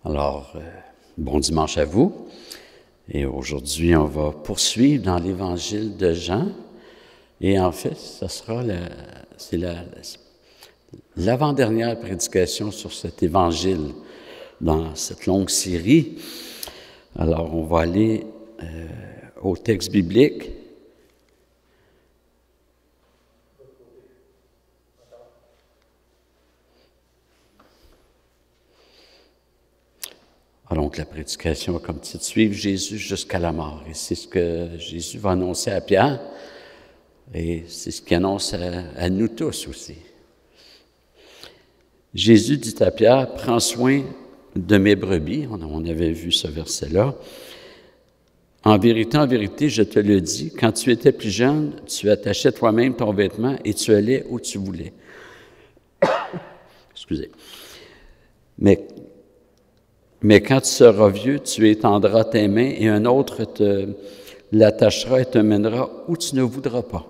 Alors, bon dimanche à vous. Et aujourd'hui, on va poursuivre dans l'Évangile de Jean. Et en fait, ce sera l'avant-dernière prédication sur cet Évangile dans cette longue série. Alors, on va aller au texte biblique. Alors, donc, la prédication a comme titre « Suivre Jésus jusqu'à la mort ». Et c'est ce que Jésus va annoncer à Pierre. Et c'est ce qu'il annonce à nous tous aussi. Jésus dit à Pierre, « Prends soin de mes brebis ». On avait vu ce verset-là. « En vérité, je te le dis, quand tu étais plus jeune, tu attachais toi-même ton vêtement et tu allais où tu voulais. » Excusez. Mais quand tu seras vieux, tu étendras tes mains et un autre te l'attachera et te mènera où tu ne voudras pas.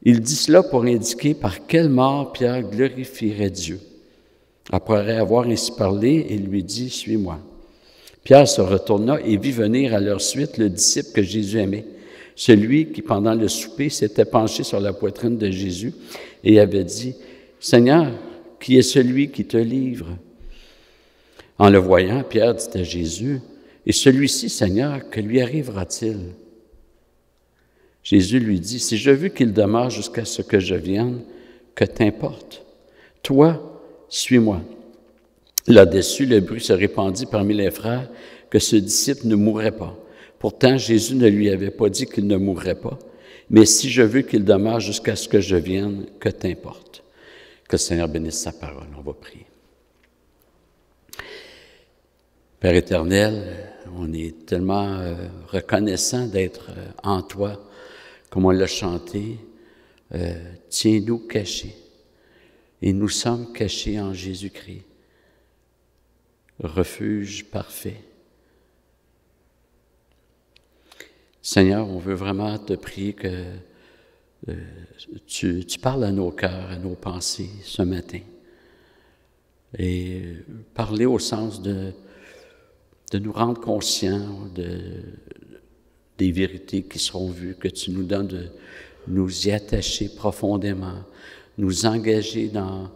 Il dit cela pour indiquer par quelle mort Pierre glorifierait Dieu. Après avoir ainsi parlé, il lui dit « Suis-moi ». Pierre se retourna et vit venir à leur suite le disciple que Jésus aimait, celui qui, pendant le souper, s'était penché sur la poitrine de Jésus et avait dit « Seigneur, qui est celui qui te livre ?» En le voyant, Pierre dit à Jésus, « Et celui-ci, Seigneur, que lui arrivera-t-il? » Jésus lui dit, « Si je veux qu'il demeure jusqu'à ce que je vienne, que t'importe? Toi, suis-moi. » Là-dessus, le bruit se répandit parmi les frères que ce disciple ne mourrait pas. Pourtant, Jésus ne lui avait pas dit qu'il ne mourrait pas, mais « Si je veux qu'il demeure jusqu'à ce que je vienne, que t'importe? » Que le Seigneur bénisse sa parole. On va prier. Père éternel, on est tellement reconnaissant d'être en toi, comme on l'a chanté. Tiens-nous cachés. Et nous sommes cachés en Jésus-Christ. Refuge parfait. Seigneur, on veut vraiment te prier que tu parles à nos cœurs, à nos pensées ce matin. Et parler au sens de nous rendre conscients des vérités qui seront vues, que tu nous donnes de nous y attacher profondément, nous engager dans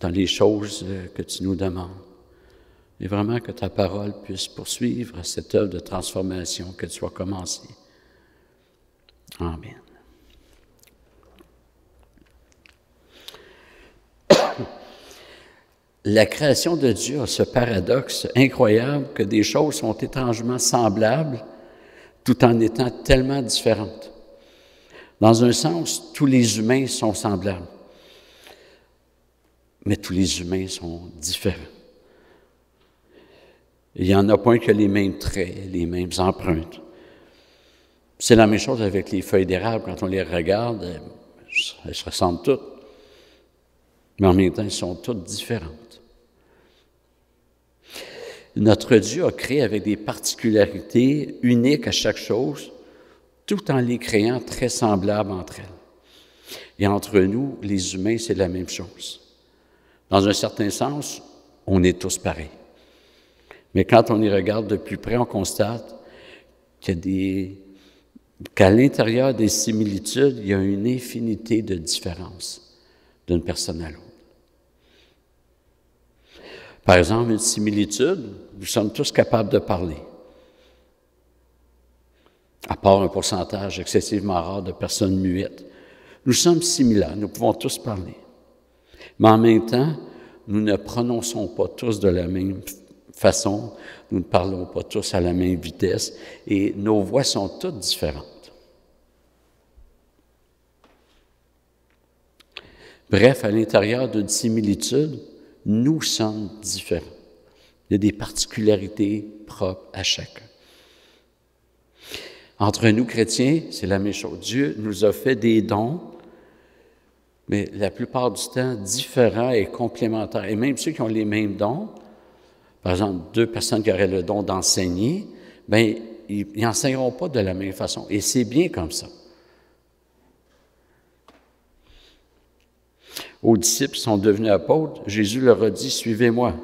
les choses que tu nous demandes. Et vraiment que ta parole puisse poursuivre cette œuvre de transformation que tu as commencée. Amen. La création de Dieu a ce paradoxe incroyable que des choses sont étrangement semblables tout en étant tellement différentes. Dans un sens, tous les humains sont semblables, mais tous les humains sont différents. Il n'y en a pas un qui a les mêmes traits, les mêmes empreintes. C'est la même chose avec les feuilles d'érable. Quand on les regarde, elles se ressemblent toutes, mais en même temps, elles sont toutes différentes. Notre Dieu a créé avec des particularités uniques à chaque chose, tout en les créant très semblables entre elles. Et entre nous, les humains, c'est la même chose. Dans un certain sens, on est tous pareils. Mais quand on y regarde de plus près, on constate qu'à l'intérieur des similitudes, il y a une infinité de différences d'une personne à l'autre. Par exemple, une similitude, nous sommes tous capables de parler. À part un pourcentage excessivement rare de personnes muettes. Nous sommes similaires, nous pouvons tous parler. Mais en même temps, nous ne prononçons pas tous de la même façon, nous ne parlons pas tous à la même vitesse, et nos voix sont toutes différentes. Bref, à l'intérieur d'une similitude, nous sommes différents. Il y a des particularités propres à chacun. Entre nous, chrétiens, c'est la même chose. Dieu nous a fait des dons, mais la plupart du temps, différents et complémentaires. Et même ceux qui ont les mêmes dons, par exemple, 2 personnes qui auraient le don d'enseigner, bien, ils n'enseigneront pas de la même façon. Et c'est bien comme ça. aux disciples qui sont devenus apôtres, Jésus leur a dit « Suivez-moi ».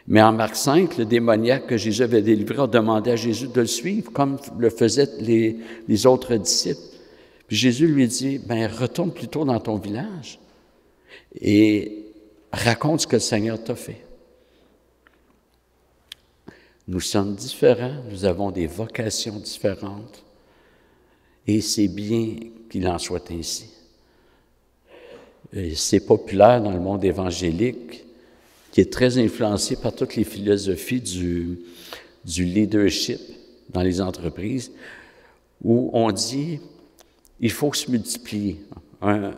Mais en Marc 5, le démoniaque que Jésus avait délivré a demandé à Jésus de le suivre, comme le faisaient les autres disciples. Puis Jésus lui dit « Bien, retourne plutôt dans ton village et raconte ce que le Seigneur t'a fait. » Nous sommes différents, nous avons des vocations différentes, et c'est bien qu'il en soit ainsi. C'est populaire dans le monde évangélique, qui est très influencé par toutes les philosophies du leadership dans les entreprises, où on dit il faut se multiplier. Un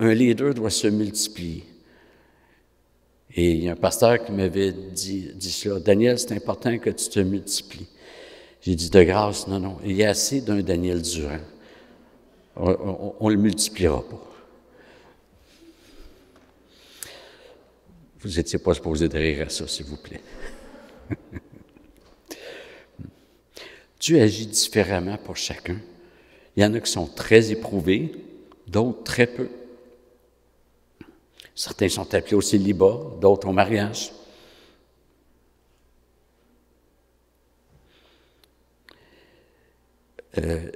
leader doit se multiplier. Et il y a un pasteur qui m'avait dit cela. « Daniel, c'est important que tu te multiplies. » J'ai dit, de grâce, non, il y a assez d'un Daniel Durand. On ne le multipliera pas. Vous n'étiez pas supposé de rire à ça, s'il vous plaît. Dieu agit différemment pour chacun. Il y en a qui sont très éprouvés, d'autres très peu. Certains sont appelés au célibat, d'autres au mariage.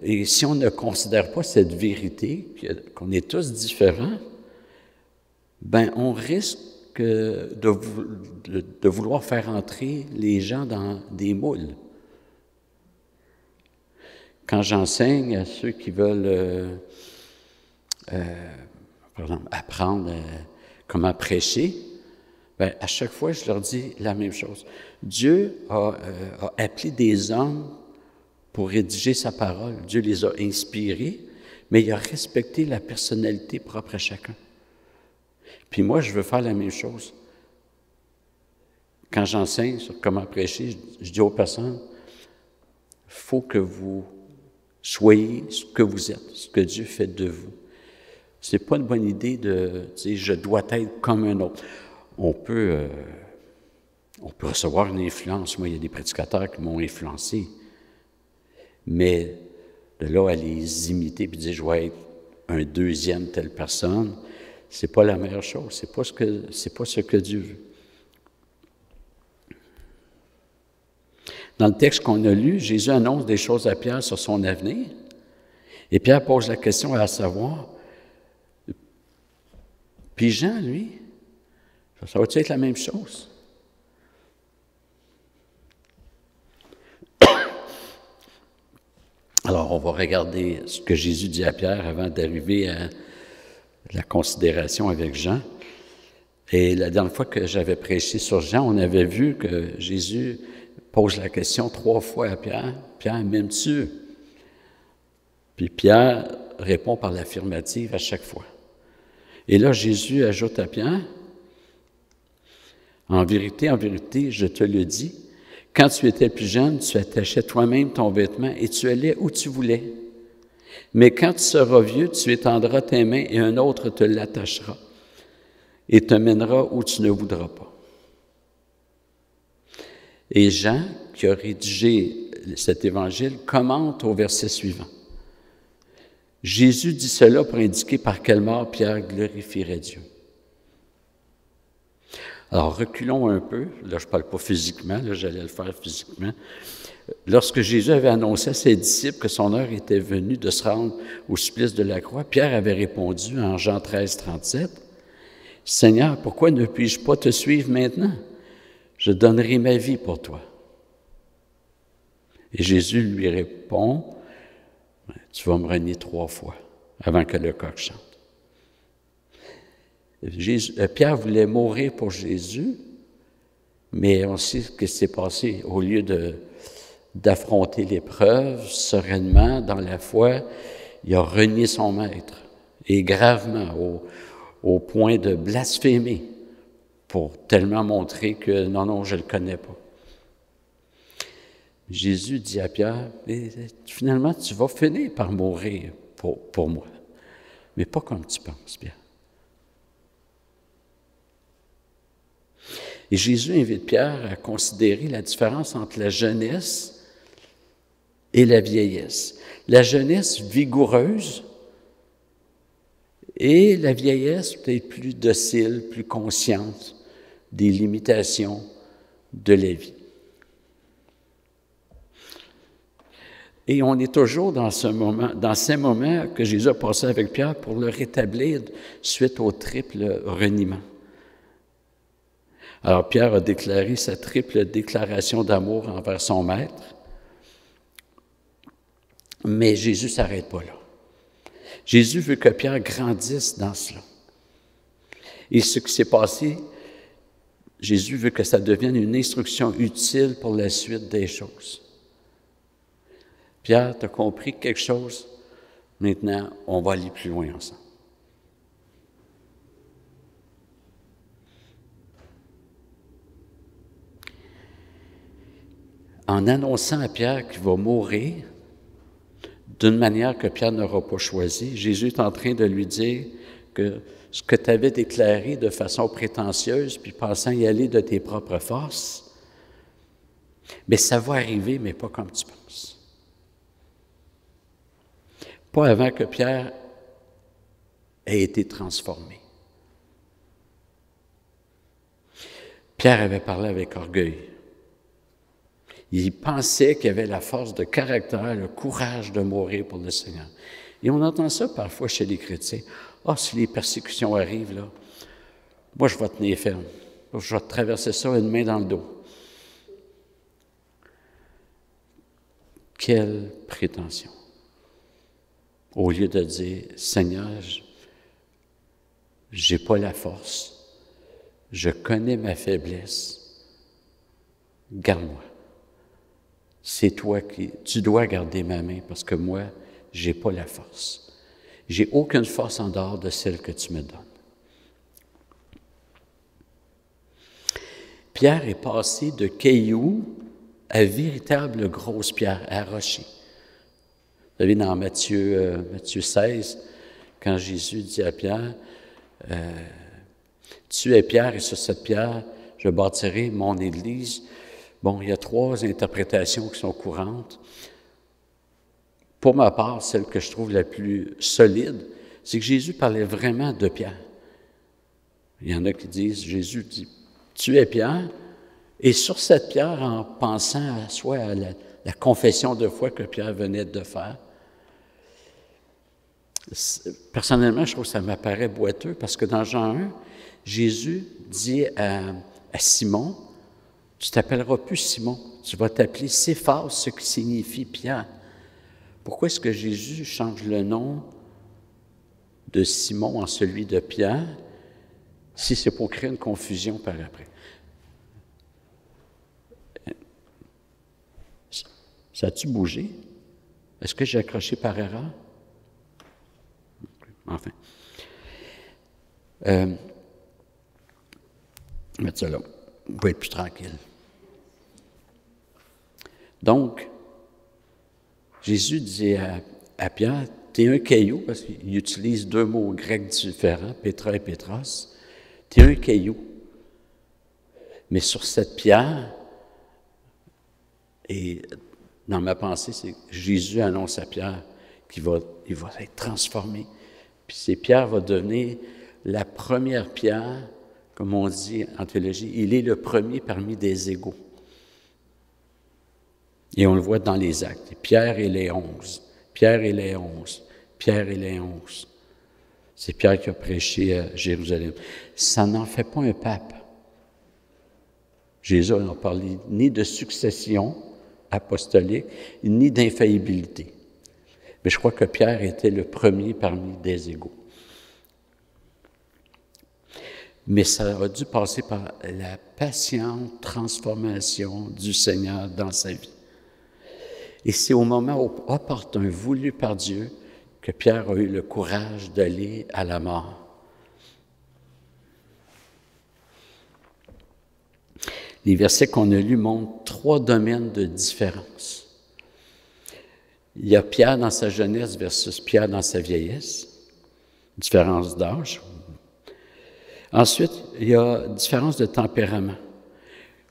Et si on ne considère pas cette vérité, qu'on est tous différents, ben on risque de vouloir faire entrer les gens dans des moules. Quand j'enseigne à ceux qui veulent par exemple, apprendre comment prêcher, bien, à chaque fois, je leur dis la même chose. Dieu a appelé des hommes pour rédiger sa parole. Dieu les a inspirés, mais il a respecté la personnalité propre à chacun. Puis moi, je veux faire la même chose. Quand j'enseigne sur comment prêcher, je dis aux personnes, il faut que vous soyez ce que vous êtes, ce que Dieu fait de vous. Ce n'est pas une bonne idée de dire « je dois être comme un autre ». On peut recevoir une influence. Moi, il y a des prédicateurs qui m'ont influencé. Mais de là à les imiter et dire « je vais être un deuxième telle personne », ce n'est pas la meilleure chose. Ce n'est pas ce que Dieu veut. Dans le texte qu'on a lu, Jésus annonce des choses à Pierre sur son avenir. Et Pierre pose la question à savoir, puis Jean, lui, ça va-tu être la même chose? Alors, on va regarder ce que Jésus dit à Pierre avant d'arriver à la considération avec Jean. Et la dernière fois que j'avais prêché sur Jean, on avait vu que Jésus pose la question 3 fois à Pierre. « Pierre, m'aimes-tu? » Puis Pierre répond par l'affirmative à chaque fois. Et là, Jésus ajoute à Pierre, « En vérité, je te le dis, quand tu étais plus jeune, tu attachais toi-même ton vêtement et tu allais où tu voulais. Mais quand tu seras vieux, tu étendras tes mains et un autre te l'attachera et te mènera où tu ne voudras pas. » Et Jean, qui a rédigé cet évangile, commente au verset suivant. Jésus dit cela pour indiquer par quelle mort Pierre glorifierait Dieu. Alors, reculons un peu. Là, je ne parle pas physiquement, là, j'allais le faire physiquement. Lorsque Jésus avait annoncé à ses disciples que son heure était venue de se rendre au supplice de la croix, Pierre avait répondu en Jean 13, 37, « Seigneur, pourquoi ne puis-je pas te suivre maintenant? Je donnerai ma vie pour toi. » Et Jésus lui répond, « Tu vas me renier 3 fois avant que le coq chante. » Pierre voulait mourir pour Jésus, mais on sait ce qui s'est passé. Au lieu d'affronter l'épreuve sereinement, dans la foi, il a renié son maître, et gravement, au point de blasphémer, pour tellement montrer que non, je ne le connais pas. Jésus dit à Pierre, « Finalement, tu vas finir par mourir pour moi, mais pas comme tu penses, Pierre. » Et Jésus invite Pierre à considérer la différence entre la jeunesse et la vieillesse. La jeunesse vigoureuse Et la vieillesse, peut-être plus docile, plus consciente des limitations de la vie. Et on est toujours dans ces moments que Jésus a passé avec Pierre pour le rétablir suite au triple reniement. Alors Pierre a déclaré sa triple déclaration d'amour envers son maître, mais Jésus ne s'arrête pas là. Jésus veut que Pierre grandisse dans cela. Et ce qui s'est passé, Jésus veut que ça devienne une instruction utile pour la suite des choses. Pierre, tu as compris quelque chose? Maintenant, on va aller plus loin ensemble. En annonçant à Pierre qu'il va mourir d'une manière que Pierre n'aura pas choisie, Jésus est en train de lui dire que ce que tu avais déclaré de façon prétentieuse, puis pensant y aller de tes propres forces, mais ça va arriver, mais pas comme tu penses. Pas avant que Pierre ait été transformé. Pierre avait parlé avec orgueil. Il pensait qu'il avait la force de caractère, le courage de mourir pour le Seigneur. Et on entend ça parfois chez les chrétiens. « Ah, si les persécutions arrivent, là, moi je vais tenir ferme. Je vais traverser ça une main dans le dos. » Quelle prétention! Au lieu de dire, « Seigneur, je n'ai pas la force, je connais ma faiblesse, garde-moi. C'est toi tu dois garder ma main parce que moi, je n'ai pas la force. J'ai aucune force en dehors de celle que tu me donnes. » Pierre est passé de cailloux à véritable grosse pierre, à rocher. Vous savez, dans Matthieu 16, quand Jésus dit à Pierre, « Tu es Pierre, et sur cette pierre, je bâtirai mon Église. » Bon, il y a 3 interprétations qui sont courantes. Pour ma part, celle que je trouve la plus solide, c'est que Jésus parlait vraiment de Pierre. Il y en a qui disent, Jésus dit, « Tu es Pierre », et sur cette pierre, en pensant à la confession de foi que Pierre venait de faire, personnellement, je trouve que ça m'apparaît boiteux, parce que dans Jean 1, Jésus dit à Simon, « Tu ne t'appelleras plus Simon, tu vas t'appeler Céphas, ce qui signifie Pierre. » Pourquoi est-ce que Jésus change le nom de Simon en celui de Pierre, si c'est pour créer une confusion par après? Ça a-tu bougé? Est-ce que j'ai accroché par erreur? Enfin. Mettre ça là. On peut être plus tranquille. Donc, Jésus dit à Pierre, « Tu es un caillou », parce qu'il utilise 2 mots grecs différents, Pétra et Pétros. « Tu es un caillou. Mais sur cette pierre, et dans ma pensée, c'est que Jésus annonce à Pierre qu'il va être transformé. Puis ces pierres vont devenir la première pierre, comme on dit en théologie, il est le premier parmi des égaux. Et on le voit dans les actes. Pierre et les 11. Pierre et les 11. Pierre et les 11. C'est Pierre qui a prêché à Jérusalem. Ça n'en fait pas un pape. Jésus n'a parlé ni de succession apostolique, ni d'infaillibilité. Mais je crois que Pierre était le premier parmi des égaux. Mais ça a dû passer par la patiente transformation du Seigneur dans sa vie. Et c'est au moment opportun, voulu par Dieu, que Pierre a eu le courage d'aller à la mort. Les versets qu'on a lus montrent 3 domaines de différence. Il y a Pierre dans sa jeunesse versus Pierre dans sa vieillesse, différence d'âge. Ensuite, il y a différence de tempérament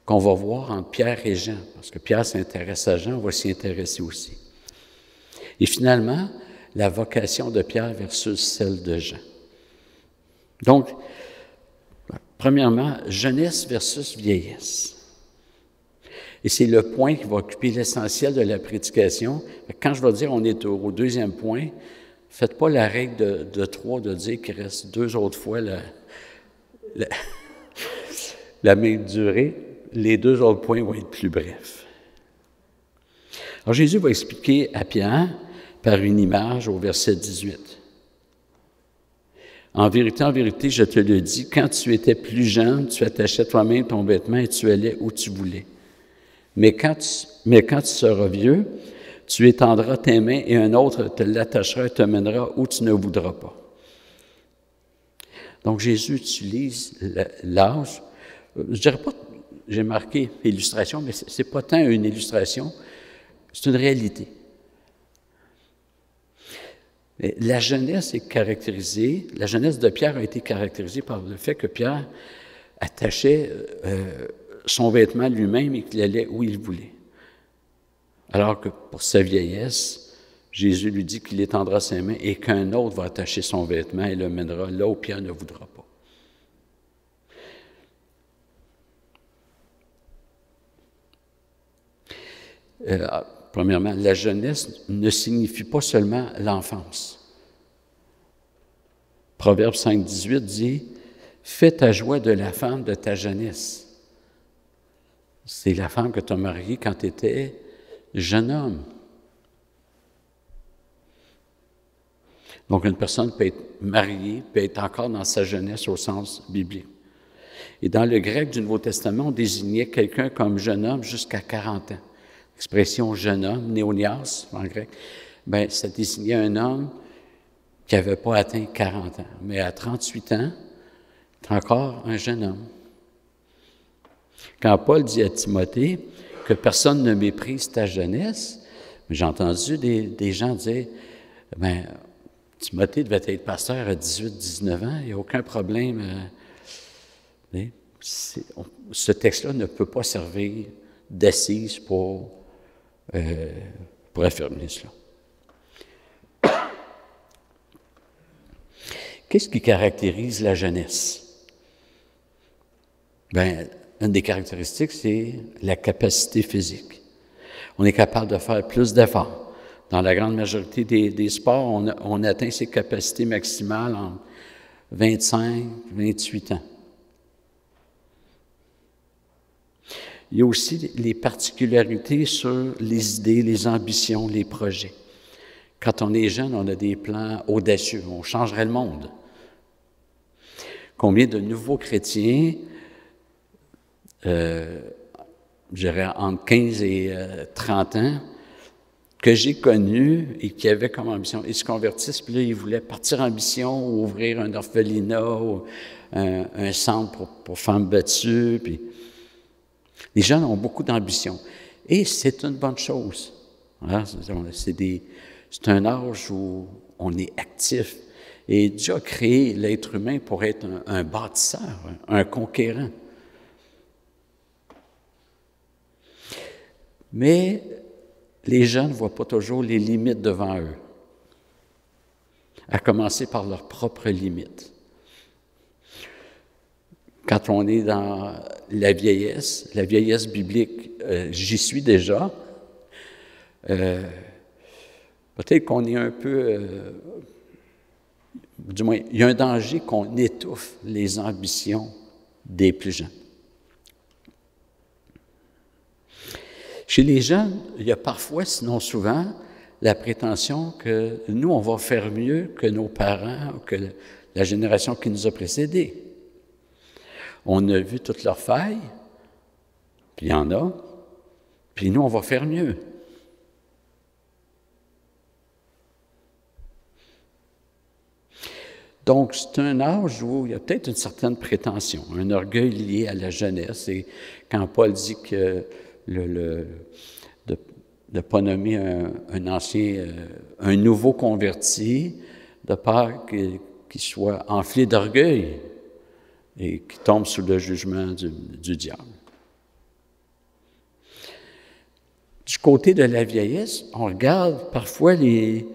qu'on va voir entre Pierre et Jean, parce que Pierre s'intéresse à Jean, on va s'y intéresser aussi. Et finalement, la vocation de Pierre versus celle de Jean. Donc, premièrement, jeunesse versus vieillesse. Et c'est le point qui va occuper l'essentiel de la prédication. Quand je vais dire on est au deuxième point, faites pas la règle de 3 de dire qu'il reste 2 autres fois la même durée. Les 2 autres points vont être plus brefs. Alors Jésus va expliquer à Pierre par une image au verset 18. En vérité, je te le dis, quand tu étais plus jeune, tu attachais toi-même ton vêtement et tu allais où tu voulais. Mais quand tu seras vieux, tu étendras tes mains et un autre te l'attachera et te mènera où tu ne voudras pas. Donc Jésus utilise l'âge. Je dirais pas, j'ai marqué illustration, mais c'est pas tant une illustration, c'est une réalité. La jeunesse est caractérisée, la jeunesse de Pierre a été caractérisée par le fait que Pierre attachait son vêtement lui-même et qu'il allait où il voulait. Alors que pour sa vieillesse, Jésus lui dit qu'il étendra ses mains et qu'un autre va attacher son vêtement et le mènera là où Pierre ne voudra pas. Premièrement, la jeunesse ne signifie pas seulement l'enfance. Proverbe 5, 18 dit « Fais ta joie de la femme de ta jeunesse. » C'est la femme que tu as mariée quand tu étais jeune homme. Donc, une personne peut être mariée, peut être encore dans sa jeunesse au sens biblique. Et dans le grec du Nouveau Testament, on désignait quelqu'un comme jeune homme jusqu'à 40 ans. L'expression « jeune homme », néonias en grec, bien, ça désignait un homme qui n'avait pas atteint 40 ans. Mais à 38 ans, c'est encore un jeune homme. Quand Paul dit à Timothée que personne ne méprise ta jeunesse, j'ai entendu des gens dire « bien, Timothée devait être pasteur à 18-19 ans, il n'y a aucun problème. » Ce texte-là ne peut pas servir d'assise pour affirmer cela. Qu'est-ce qui caractérise la jeunesse? Bien, une des caractéristiques, c'est la capacité physique. On est capable de faire plus d'efforts. Dans la grande majorité des sports, on atteint ses capacités maximales en 25, 28 ans. Il y a aussi les particularités sur les idées, les ambitions, les projets. Quand on est jeune, on a des plans audacieux, on changerait le monde. Combien de nouveaux chrétiens, je dirais entre 15 et 30 ans, que j'ai connus et qui avaient comme ambition, ils se convertissent, puis là, ils voulaient partir en mission, ou ouvrir un orphelinat, ou un centre pour femmes battues, puis les jeunes ont beaucoup d'ambition. Et c'est une bonne chose. Hein? C'est un âge où on est actif. Et Dieu a créé l'être humain pour être un bâtisseur, un conquérant. Mais les jeunes ne voient pas toujours les limites devant eux, à commencer par leurs propres limites. Quand on est dans la vieillesse biblique, j'y suis déjà. Peut-être qu'on est un peu, du moins, il y a un danger qu'on étouffe les ambitions des plus jeunes. Chez les jeunes, il y a parfois, sinon souvent, la prétention que nous, on va faire mieux que nos parents ou que la génération qui nous a précédés. On a vu toutes leurs failles, puis il y en a, puis nous, on va faire mieux. Donc, c'est un âge où il y a peut-être une certaine prétention, un orgueil lié à la jeunesse. Et quand Paul dit que de ne pas nommer un nouveau converti, de peur qu'il soit enflé d'orgueil et qu'il tombe sous le jugement du diable. Du côté de la vieillesse, on regarde parfois les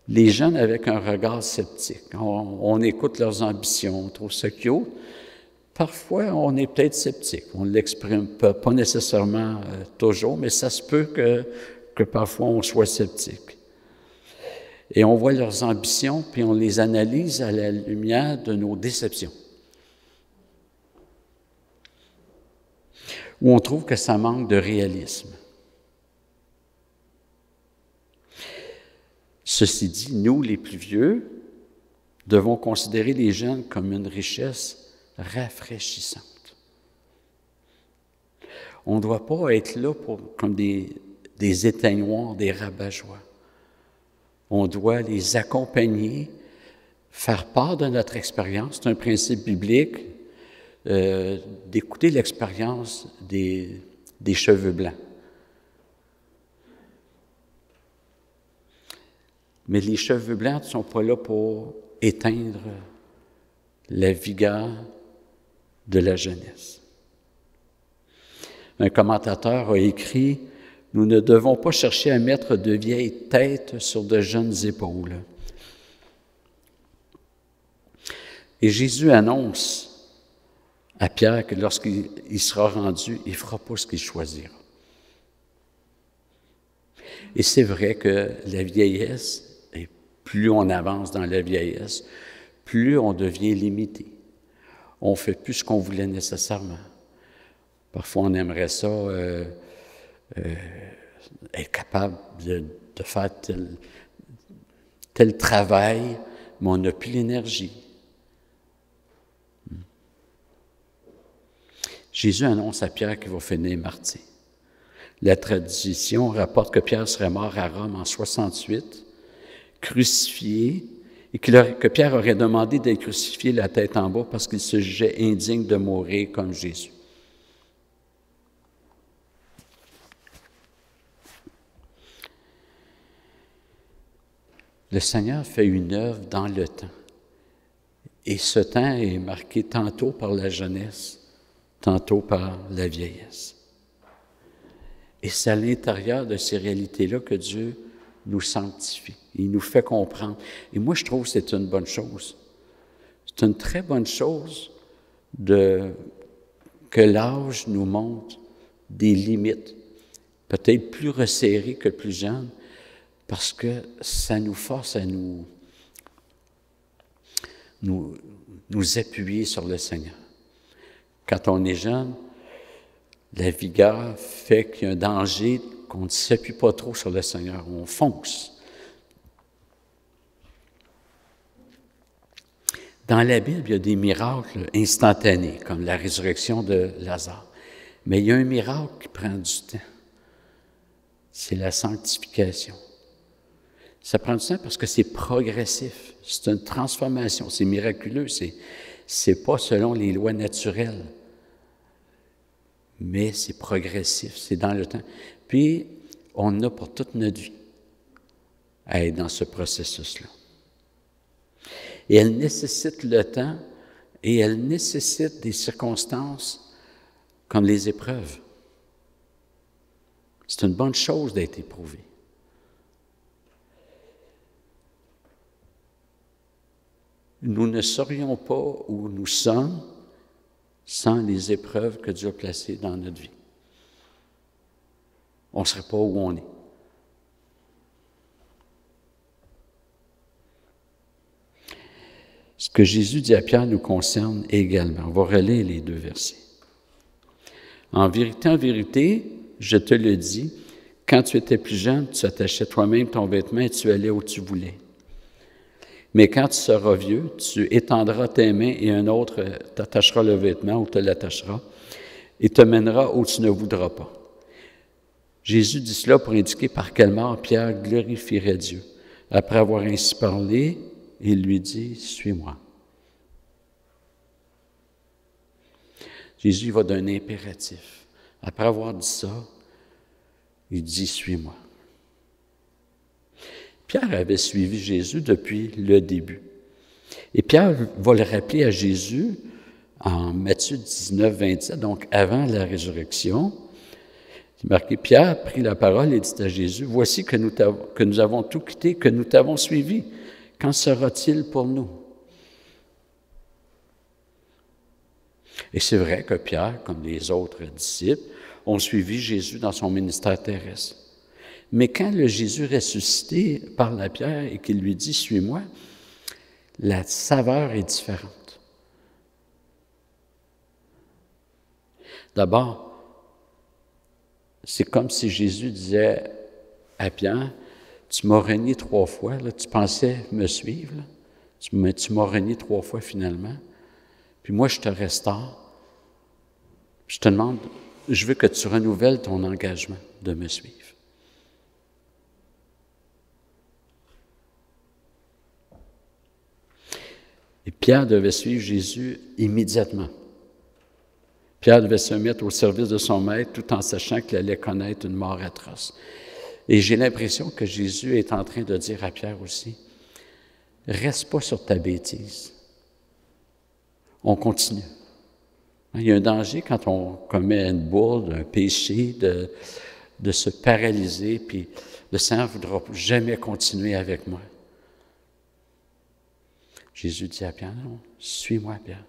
les jeunes avec un regard sceptique. On écoute leurs ambitions, on trouve ça cute. Parfois, on est peut-être sceptique. On ne l'exprime pas nécessairement toujours, mais ça se peut que parfois on soit sceptique. Et on voit leurs ambitions, puis on les analyse à la lumière de nos déceptions. Où on trouve que ça manque de réalisme. Ceci dit, nous, les plus vieux, devons considérer les jeunes comme une richesse rafraîchissante. On ne doit pas être là comme des éteignoirs, des rabat-joie. On doit les accompagner, faire part de notre expérience. C'est un principe biblique d'écouter l'expérience des cheveux blancs. Mais les cheveux blancs ne sont pas là pour éteindre la vigueur de la jeunesse. Un commentateur a écrit « Nous ne devons pas chercher à mettre de vieilles têtes sur de jeunes épaules. » Et Jésus annonce à Pierre que lorsqu'il sera rendu, il ne fera pas ce qu'il choisira. Et c'est vrai que la vieillesse, et plus on avance dans la vieillesse, plus on devient limité. On ne fait plus ce qu'on voulait nécessairement. Parfois, on aimerait ça être capable de faire tel travail, mais on n'a plus l'énergie. Jésus annonce à Pierre qu'il va finir martyr. La tradition rapporte que Pierre serait mort à Rome en 68, crucifié, et que Pierre aurait demandé d'être crucifié la tête en bas parce qu'il se jugeait indigne de mourir comme Jésus. Le Seigneur fait une œuvre dans le temps. Et ce temps est marqué tantôt par la jeunesse, tantôt par la vieillesse. Et c'est à l'intérieur de ces réalités-là que Dieu nous sanctifie. Il nous fait comprendre. Et moi, je trouve que c'est une bonne chose. C'est une très bonne chose que l'âge nous montre des limites, peut-être plus resserrées que plus jeunes, parce que ça nous force à nous appuyer sur le Seigneur. Quand on est jeune, la vigueur fait qu'il y a un danger qu'on ne s'appuie pas trop sur le Seigneur, on fonce. Dans la Bible, il y a des miracles instantanés, comme la résurrection de Lazare. Mais il y a un miracle qui prend du temps. C'est la sanctification. Ça prend du temps parce que c'est progressif. C'est une transformation. C'est miraculeux. C'est pas selon les lois naturelles. Mais c'est progressif. C'est dans le temps. Puis, on a pour toute notre vie à être dans ce processus-là. Et elle nécessite le temps et elle nécessite des circonstances comme les épreuves. C'est une bonne chose d'être éprouvé. Nous ne serions pas où nous sommes sans les épreuves que Dieu a placées dans notre vie. On ne serait pas où on est. Ce que Jésus dit à Pierre nous concerne également. On va relire les 2 versets. En vérité, je te le dis, quand tu étais plus jeune, tu attachais toi-même ton vêtement et tu allais où tu voulais. Mais quand tu seras vieux, tu étendras tes mains et un autre t'attachera le vêtement ou te l'attachera et te mènera où tu ne voudras pas. Jésus dit cela pour indiquer par quelle mort Pierre glorifierait Dieu. Après avoir ainsi parlé, il lui dit « Suis-moi ». Jésus va d'un impératif. Après avoir dit ça, il dit « Suis-moi ». Pierre avait suivi Jésus depuis le début. Et Pierre va le rappeler à Jésus en Matthieu 19, 27, donc avant la résurrection. C'est marqué, Pierre prit la parole et dit à Jésus, « Voici que nous avons tout quitté, que nous t'avons suivi. Qu'en sera-t-il pour nous? » Et c'est vrai que Pierre, comme les autres disciples, ont suivi Jésus dans son ministère terrestre. Mais quand le Jésus ressuscité parle à Pierre et qu'il lui dit « Suis-moi », la saveur est différente. D'abord, c'est comme si Jésus disait à Pierre, « Tu m'as renié 3 fois, là, tu pensais me suivre, là, tu m'as renié 3 fois finalement, puis moi je te restaure, je te demande, je veux que tu renouvelles ton engagement de me suivre. » Et Pierre devait suivre Jésus immédiatement. Pierre devait se mettre au service de son maître tout en sachant qu'il allait connaître une mort atroce. Et j'ai l'impression que Jésus est en train de dire à Pierre aussi, « Reste pas sur ta bêtise. On continue. » Il y a un danger quand on commet une bourde, un péché, de se paralyser, puis le Seigneur ne voudra jamais continuer avec moi. Jésus dit à Pierre, « Non, suis-moi, Pierre.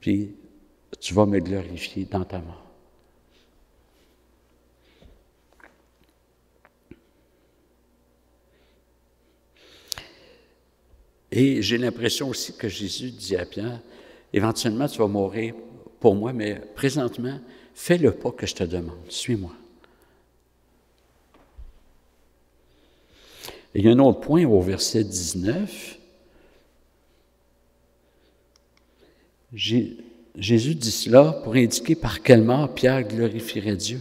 Puis tu vas me glorifier dans ta mort. » Et j'ai l'impression aussi que Jésus dit à Pierre, « Éventuellement, tu vas mourir pour moi, mais présentement, fais le pas que je te demande. Suis-moi. » Et il y a un autre point au verset 19. Jésus dit cela pour indiquer par quelle mort Pierre glorifierait Dieu.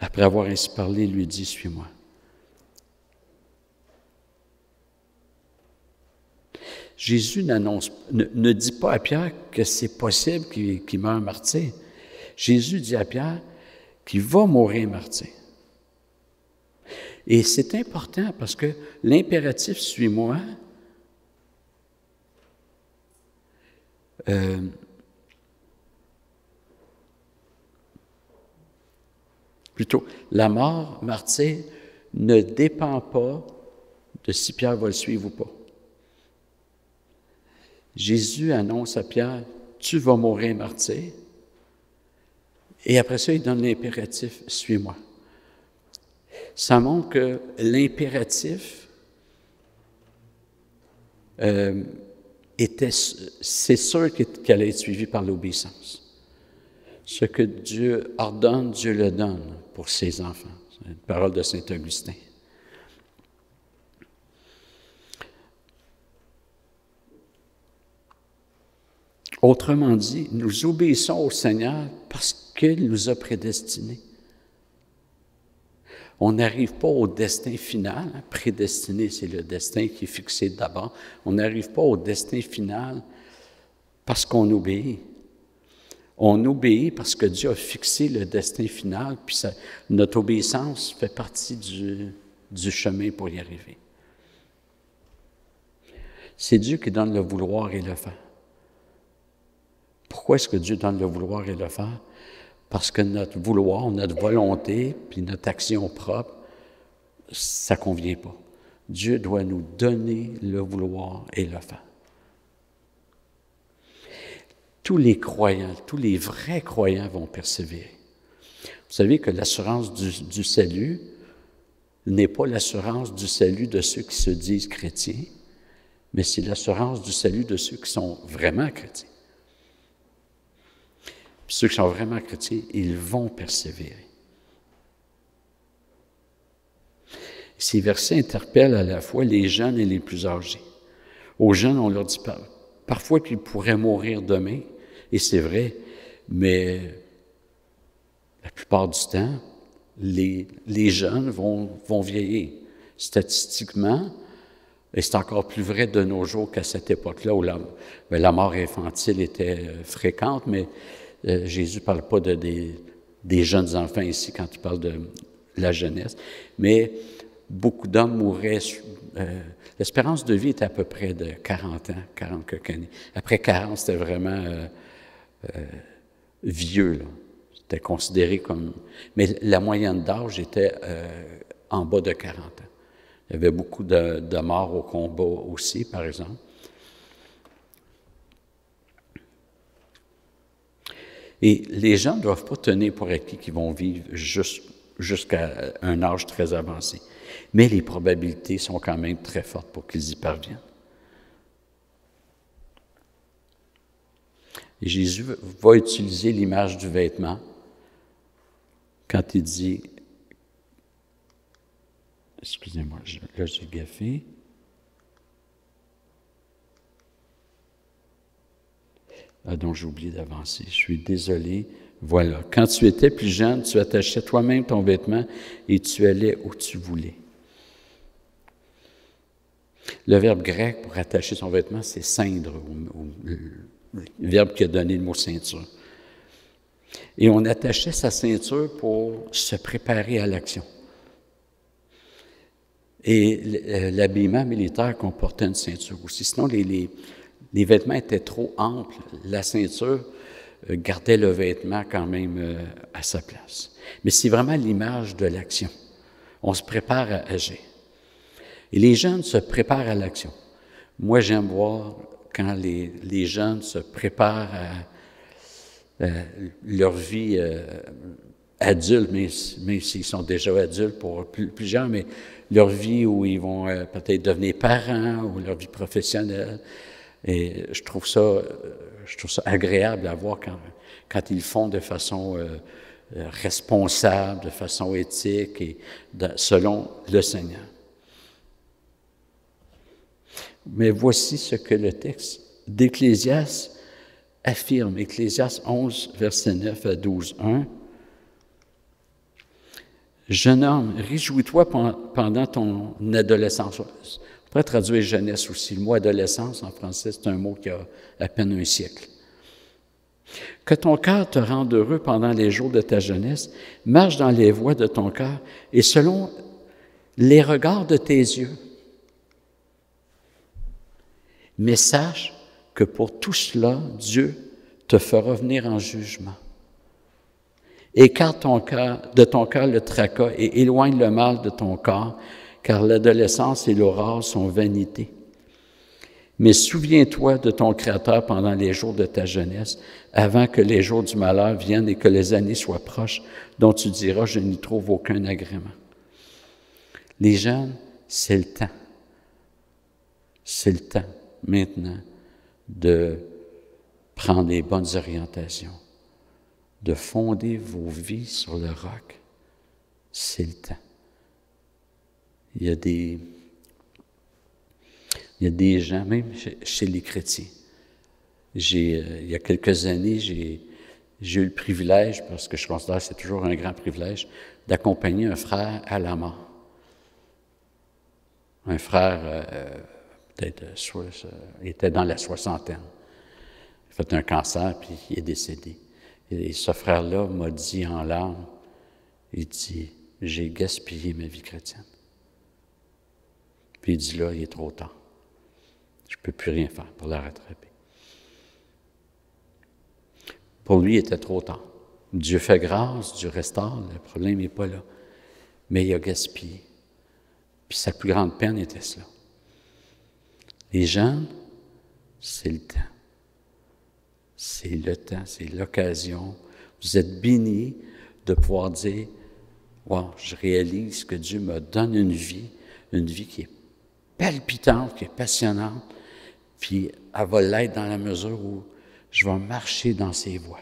Après avoir ainsi parlé, il lui dit, « Suis-moi. » Jésus ne dit pas à Pierre que c'est possible qu'il meure martyr. Jésus dit à Pierre qu'il va mourir martyr. Et c'est important parce que l'impératif « suis-moi » plutôt, la mort martyr ne dépend pas de si Pierre va le suivre ou pas. Jésus annonce à Pierre, « Tu vas mourir martyr. » Et après ça, il donne l'impératif, « Suis-moi. » Ça montre que l'impératif c'est sûr qu'elle allait être suivie par l'obéissance. Ce que Dieu ordonne, Dieu le donne pour ses enfants. C'est une parole de saint Augustin. Autrement dit, nous obéissons au Seigneur parce qu'il nous a prédestinés. On n'arrive pas au destin final. Prédestiné, c'est le destin qui est fixé d'abord. On n'arrive pas au destin final parce qu'on obéit. On obéit parce que Dieu a fixé le destin final, puis notre obéissance fait partie du chemin pour y arriver. C'est Dieu qui donne le vouloir et le faire. Pourquoi est-ce que Dieu donne le vouloir et le faire? Parce que notre vouloir, notre volonté, puis notre action propre, ça ne convient pas. Dieu doit nous donner le vouloir et le faire. Tous les croyants, tous les vrais croyants vont persévérer. Vous savez que l'assurance du salut n'est pas l'assurance du salut de ceux qui se disent chrétiens, mais c'est l'assurance du salut de ceux qui sont vraiment chrétiens. Puis ceux qui sont vraiment chrétiens, ils vont persévérer. Ces versets interpellent à la fois les jeunes et les plus âgés. Aux jeunes, on leur dit parfois qu'ils pourraient mourir demain, et c'est vrai, mais la plupart du temps, les jeunes vont vieillir. Statistiquement, et c'est encore plus vrai de nos jours qu'à cette époque-là où la mort infantile était fréquente, mais Jésus ne parle pas des jeunes enfants ici quand il parle de la jeunesse, mais beaucoup d'hommes mouraient. L'espérance de vie était à peu près de 40 ans, 40 quelques années. Après 40, c'était vraiment vieux, là. était considéré comme... Mais la moyenne d'âge était en bas de 40 ans. Il y avait beaucoup de morts au combat aussi, par exemple. Et les gens ne doivent pas tenir pour acquis qu'ils vont vivre jusqu'à un âge très avancé. Mais les probabilités sont quand même très fortes pour qu'ils y parviennent. Et Jésus va utiliser l'image du vêtement quand il dit, excusez-moi, là j'ai gaffé. Ah, donc j'ai oublié d'avancer, je suis désolé. Voilà, quand tu étais plus jeune, tu attachais toi-même ton vêtement et tu allais où tu voulais. Le verbe grec pour attacher son vêtement, c'est ceindre, le verbe qui a donné le mot ceinture. Et on attachait sa ceinture pour se préparer à l'action. Et l'habillement militaire comportait une ceinture aussi. Sinon, les vêtements étaient trop amples. La ceinture gardait le vêtement quand même à sa place. Mais c'est vraiment l'image de l'action. On se prépare à agir. Et les jeunes se préparent à l'action. Moi, j'aime voir quand les jeunes se préparent à leur vie adulte, même s'ils sont déjà adultes pour plusieurs, mais leur vie où ils vont peut-être devenir parents ou leur vie professionnelle. Et je trouve ça agréable à voir quand ils le font de façon responsable, de façon éthique et selon le Seigneur. Mais voici ce que le texte d'Ecclésiaste affirme. Ecclésiaste 11, versets 9 à 12, 1. « Jeune homme, réjouis-toi pendant ton adolescence. » On pourrait traduire jeunesse aussi. Le mot adolescence en français, c'est un mot qui a à peine un siècle. « Que ton cœur te rende heureux pendant les jours de ta jeunesse, marche dans les voies de ton cœur et selon les regards de tes yeux. Mais sache que pour tout cela, Dieu te fera venir en jugement. Écarte de ton cœur le tracas et éloigne le mal de ton corps, car l'adolescence et l'aurore sont vanité. Mais souviens-toi de ton Créateur pendant les jours de ta jeunesse, avant que les jours du malheur viennent et que les années soient proches, dont tu diras, je n'y trouve aucun agrément. » Les jeunes, c'est le temps. C'est le temps, maintenant, de prendre les bonnes orientations, de fonder vos vies sur le roc. C'est le temps. Il y a des gens, même chez les chrétiens. Il y a quelques années, j'ai eu le privilège, parce que je considère que c'est toujours un grand privilège, d'accompagner un frère à la mort. Un frère, il était dans la soixantaine. Il a fait un cancer, puis il est décédé. Et ce frère-là m'a dit en larmes, il dit, « J'ai gaspillé ma vie chrétienne. » Puis il dit, là, il est trop tard. Je ne peux plus rien faire pour la rattraper. Pour lui, il était trop tard. Dieu fait grâce, Dieu restaure, le problème n'est pas là. Mais il a gaspillé. Puis sa plus grande peine était cela. Les jeunes, c'est le temps. C'est le temps, c'est l'occasion. Vous êtes bénis de pouvoir dire, « Wow, je réalise que Dieu me donne une vie qui est palpitante, qui est passionnante, puis elle va l'être dans la mesure où je vais marcher dans ses voies. »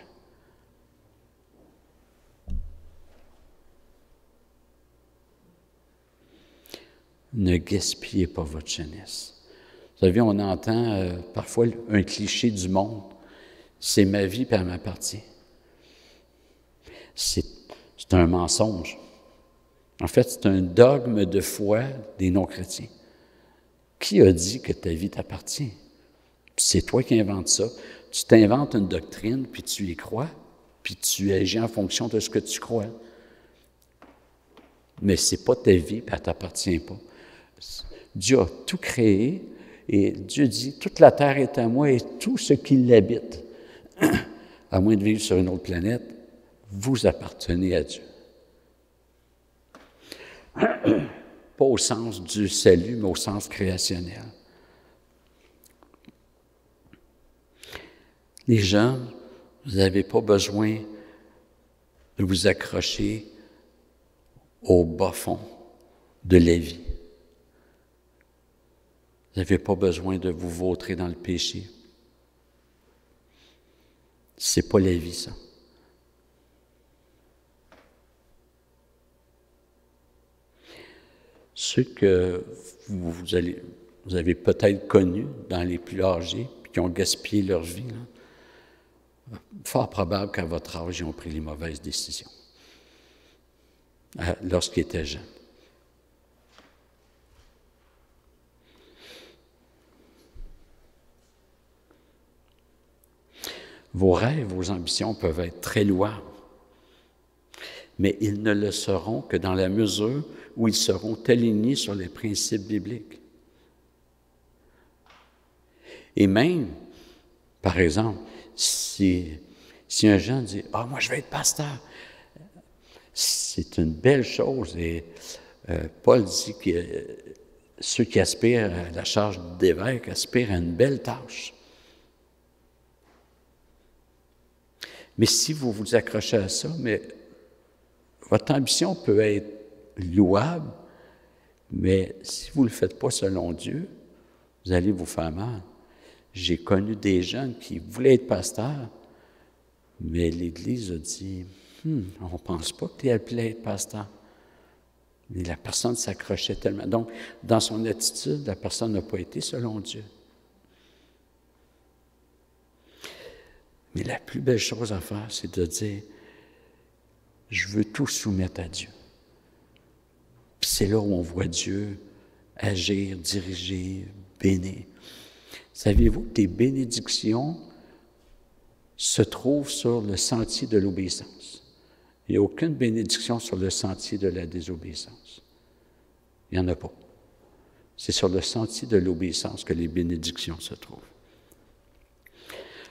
Ne gaspillez pas votre jeunesse. Vous savez, on entend parfois un cliché du monde. C'est ma vie, puis elle m'appartient. C'est un mensonge. En fait, c'est un dogme de foi des non-chrétiens. Qui a dit que ta vie t'appartient? C'est toi qui inventes ça. Tu t'inventes une doctrine, puis tu y crois, puis tu agis en fonction de ce que tu crois. Mais c'est pas ta vie, puis elle ne t'appartient pas. Dieu a tout créé, et Dieu dit, toute la terre est à moi et tout ce qui l'habite. À moins de vivre sur une autre planète, vous appartenez à Dieu. Pas au sens du salut, mais au sens créationnel. Les jeunes, vous n'avez pas besoin de vous accrocher au bas-fond de la vie. Vous n'avez pas besoin de vous vautrer dans le péché. C'est pas la vie, ça. Ceux que vous avez peut-être connus dans les plus âgés, puis qui ont gaspillé leur vie, là, fort probable qu'à votre âge, ils ont pris les mauvaises décisions lorsqu'ils étaient jeunes. Vos rêves, vos ambitions peuvent être très louables, mais ils ne le seront que dans la mesure où ils seront alignés sur les principes bibliques. Et même, par exemple, si un jeune dit « Ah, moi, je vais être pasteur », c'est une belle chose. Et Paul dit que ceux qui aspirent à la charge d'évêque aspirent à une belle tâche. Mais si vous vous accrochez à ça, mais votre ambition peut être louable, mais si vous ne le faites pas selon Dieu, vous allez vous faire mal. J'ai connu des jeunes qui voulaient être pasteurs, mais l'Église a dit « on ne pense pas que tu es appelé à être pasteur ». Mais la personne s'accrochait tellement. Donc, dans son attitude, la personne n'a pas été selon Dieu. Mais la plus belle chose à faire, c'est de dire « je veux tout soumettre à Dieu ». Puis c'est là où on voit Dieu agir, diriger, bénir. Savez-vous que les bénédictions se trouvent sur le sentier de l'obéissance? Il n'y a aucune bénédiction sur le sentier de la désobéissance. Il n'y en a pas. C'est sur le sentier de l'obéissance que les bénédictions se trouvent.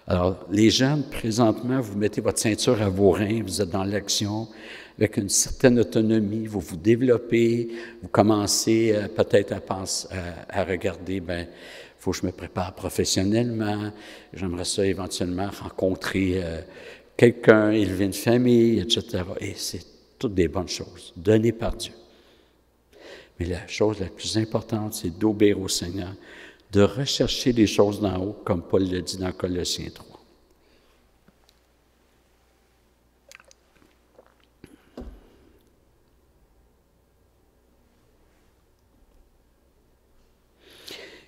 Alors, les jeunes, présentement, vous mettez votre ceinture à vos reins, vous êtes dans l'action, avec une certaine autonomie, vous vous développez, vous commencez peut-être à penser, à regarder, il faut que je me prépare professionnellement, j'aimerais ça éventuellement rencontrer quelqu'un, élever une famille, etc. Et c'est toutes des bonnes choses, données par Dieu. Mais la chose la plus importante, c'est d'obéir au Seigneur, de rechercher les choses d'en haut, comme Paul le dit dans Colossiens 3.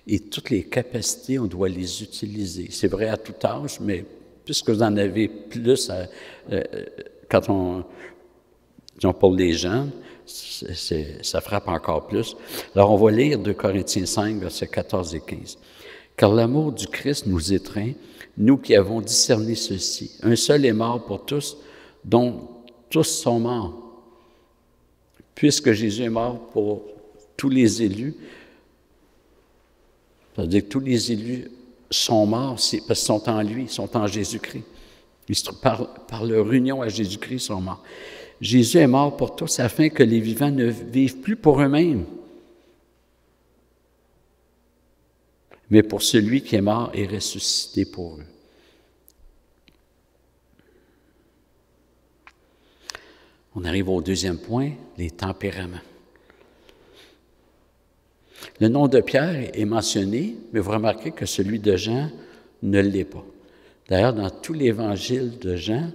Et toutes les capacités, on doit les utiliser. C'est vrai à tout âge, mais puisque vous en avez plus pour les jeunes, ça frappe encore plus. Alors, on va lire 2 Corinthiens 5, versets 14 et 15. « Car l'amour du Christ nous étreint, nous qui avons discerné ceci. Un seul est mort pour tous, dont tous sont morts. Puisque Jésus est mort pour tous les élus, c'est-à-dire que tous les élus sont morts parce qu'ils sont en lui, ils sont en Jésus-Christ. Par leur union à Jésus-Christ, ils sont morts. Jésus est mort pour tous afin que les vivants ne vivent plus pour eux-mêmes, mais pour celui qui est mort et ressuscité pour eux. On arrive au deuxième point, les tempéraments. Le nom de Pierre est mentionné, mais vous remarquez que celui de Jean ne l'est pas. D'ailleurs, dans tout l'évangile de Jean,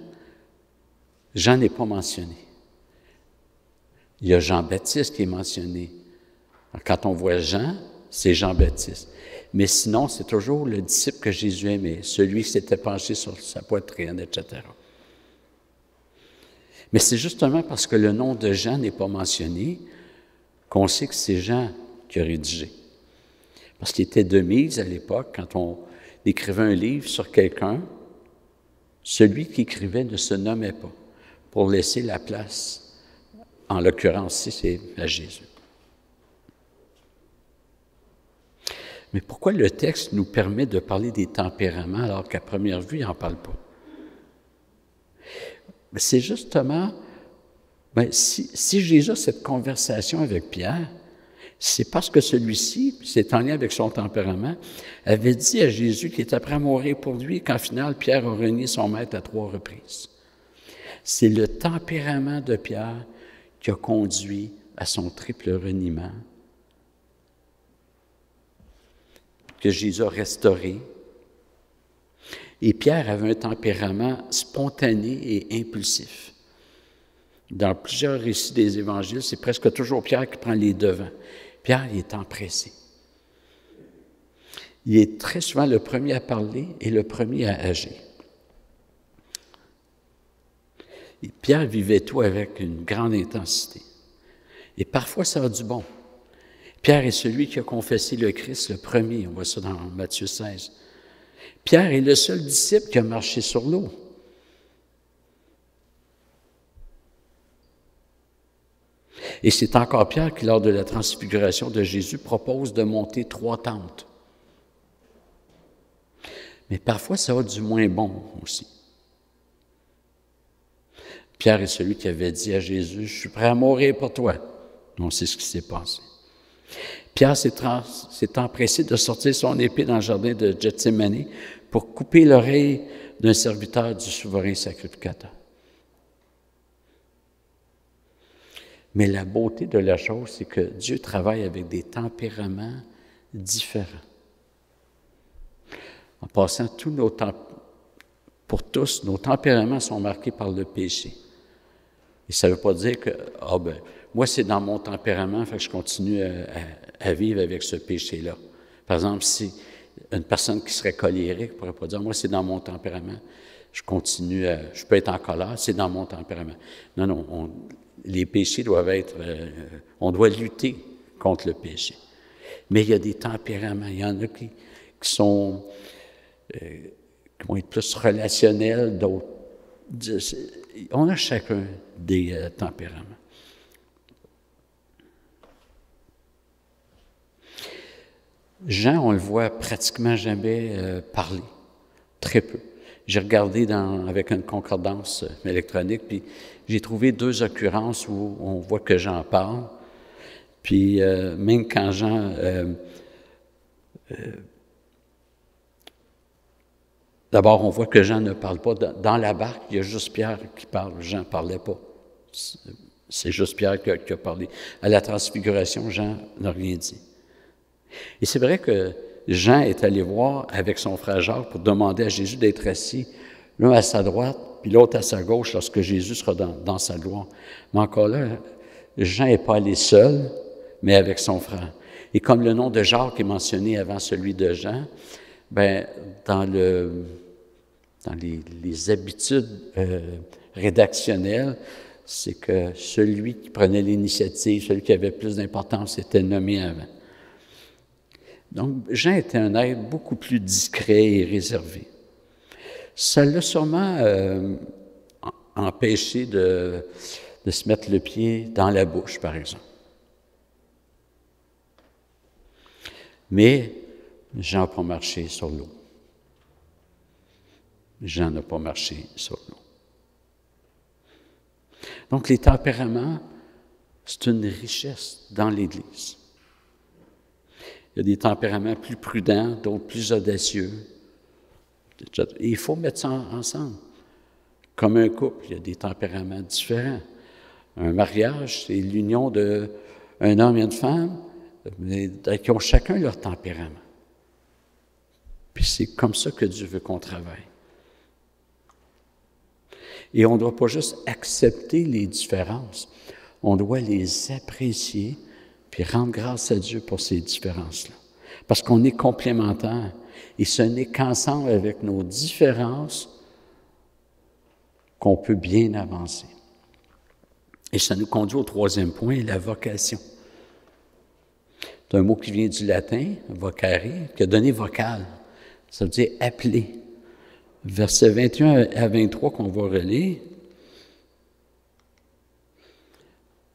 Jean n'est pas mentionné. Il y a Jean-Baptiste qui est mentionné. Quand on voit Jean, c'est Jean-Baptiste. Mais sinon, c'est toujours le disciple que Jésus aimait, celui qui s'était penché sur sa poitrine, etc. Mais c'est justement parce que le nom de Jean n'est pas mentionné qu'on sait que c'est Jean qui a rédigé. Parce qu'il était de mise à l'époque, quand on écrivait un livre sur quelqu'un, celui qui écrivait ne se nommait pas, pour laisser la place. En l'occurrence, ici, c'est à Jésus. Mais pourquoi le texte nous permet de parler des tempéraments alors qu'à première vue, il n'en parle pas? Mais c'est justement, si Jésus a cette conversation avec Pierre, c'est parce que celui-ci, c'est en lien avec son tempérament, avait dit à Jésus qu'il était prêt à mourir pour lui, qu'en final, Pierre a renié son maître à 3 reprises. C'est le tempérament de Pierre qui a conduit à son triple reniement, que Jésus a restauré. Et Pierre avait un tempérament spontané et impulsif. Dans plusieurs récits des évangiles, c'est presque toujours Pierre qui prend les devants. Pierre, il est empressé. Il est très souvent le premier à parler et le premier à agir. Et Pierre vivait tout avec une grande intensité. Et parfois, ça a du bon. Pierre est celui qui a confessé le Christ le premier. On voit ça dans Matthieu 16. Pierre est le seul disciple qui a marché sur l'eau. Et c'est encore Pierre qui, lors de la transfiguration de Jésus, propose de monter 3 tentes. Mais parfois, ça a du moins bon aussi. Pierre est celui qui avait dit à Jésus, « Je suis prêt à mourir pour toi. » On sait ce qui s'est passé. Pierre s'est empressé de sortir son épée dans le jardin de Gethsémani pour couper l'oreille d'un serviteur du souverain sacrificateur. Mais la beauté de la chose, c'est que Dieu travaille avec des tempéraments différents. En passant, pour tous, nos tempéraments sont marqués par le péché. Et ça ne veut pas dire que, moi, c'est dans mon tempérament, fait que je continue à vivre avec ce péché-là. Par exemple, si une personne qui serait colérique ne pourrait pas dire, moi, c'est dans mon tempérament, je peux être en colère, c'est dans mon tempérament. Non, les péchés doivent être, on doit lutter contre le péché. Mais il y a des tempéraments, il y en a qui vont être plus relationnels, d'autres. On a chacun des tempéraments. Jean, on le voit pratiquement jamais parler, très peu. J'ai regardé avec une concordance électronique, puis j'ai trouvé 2 occurrences où on voit que Jean parle. Puis même quand Jean... D'abord, on voit que Jean ne parle pas. Dans la barque, il y a juste Pierre qui parle. Jean ne parlait pas. C'est juste Pierre qui a parlé. À la transfiguration, Jean n'a rien dit. Et c'est vrai que Jean est allé voir avec son frère Jacques pour demander à Jésus d'être assis, l'un à sa droite, puis l'autre à sa gauche, lorsque Jésus sera dans sa gloire. Mais encore là, Jean n'est pas allé seul, mais avec son frère. Et comme le nom de Jacques est mentionné avant celui de Jean, dans les habitudes rédactionnelles, c'est que celui qui prenait l'initiative, celui qui avait plus d'importance, était nommé avant. Donc, Jean était un être beaucoup plus discret et réservé. Ça l'a sûrement empêché de se mettre le pied dans la bouche, par exemple. Mais Jean n'a pas marché sur l'eau. Jean n'a pas marché sur l'eau. Donc, les tempéraments, c'est une richesse dans l'Église. Il y a des tempéraments plus prudents, d'autres plus audacieux. Et il faut mettre ça ensemble. Comme un couple, il y a des tempéraments différents. Un mariage, c'est l'union d'un homme et une femme, mais qui ont chacun leur tempérament. Puis c'est comme ça que Dieu veut qu'on travaille. Et on ne doit pas juste accepter les différences, on doit les apprécier puis rendre grâce à Dieu pour ces différences-là. Parce qu'on est complémentaires et ce n'est qu'ensemble avec nos différences qu'on peut bien avancer. Et ça nous conduit au 3e point, la vocation. C'est un mot qui vient du latin, vocare, qui a donné vocal. Ça veut dire appeler. Versets 21 à 23 qu'on va relire.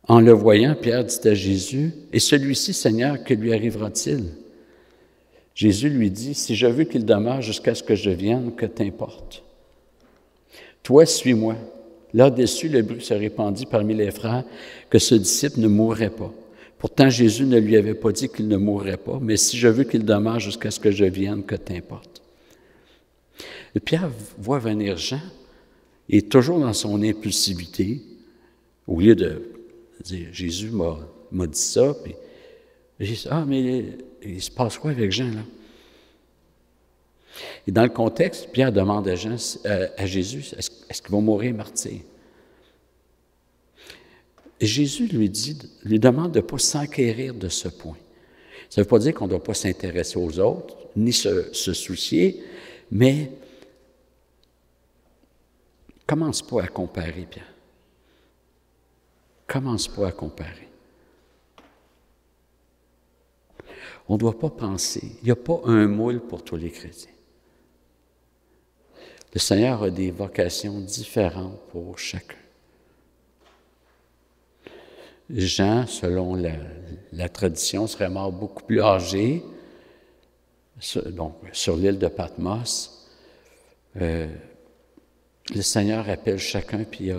En le voyant, Pierre dit à Jésus, « Et celui-ci, Seigneur, que lui arrivera-t-il? » Jésus lui dit, « Si je veux qu'il demeure jusqu'à ce que je vienne, que t'importe? Toi, suis-moi. » Là-dessus, le bruit se répandit parmi les frères que ce disciple ne mourrait pas. Pourtant, Jésus ne lui avait pas dit qu'il ne mourrait pas, mais si je veux qu'il demeure jusqu'à ce que je vienne, que t'importe. Et Pierre voit venir Jean, et toujours dans son impulsivité, au lieu de dire « Jésus m'a dit ça », puis Jésus, ah, mais il se passe quoi avec Jean, là? Et dans le contexte, Pierre demande à Jésus, est-ce qu'il va mourir martyr? Et Jésus lui demande de ne pas s'enquérir de ce point. Ça ne veut pas dire qu'on ne doit pas s'intéresser aux autres, ni se soucier, mais commence pas à comparer, Pierre. Commence pas à comparer. On ne doit pas penser, il n'y a pas un moule pour tous les chrétiens. Le Seigneur a des vocations différentes pour chacun. Jean, selon la tradition, serait mort beaucoup plus âgé, donc sur l'île de Patmos. Le Seigneur appelle chacun, puis il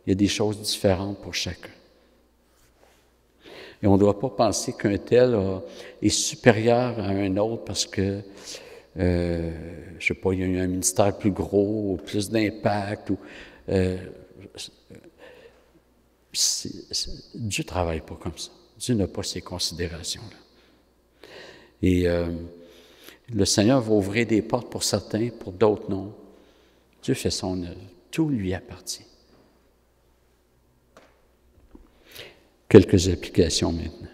y a des choses différentes pour chacun. Et on ne doit pas penser qu'un tel est supérieur à un autre parce que, je ne sais pas, il y a eu un ministère plus gros, ou plus d'impact. Dieu ne travaille pas comme ça. Dieu n'a pas ces considérations-là. Et le Seigneur va ouvrir des portes pour certains, pour d'autres non. Dieu fait son œuvre. Tout lui appartient. Quelques applications maintenant.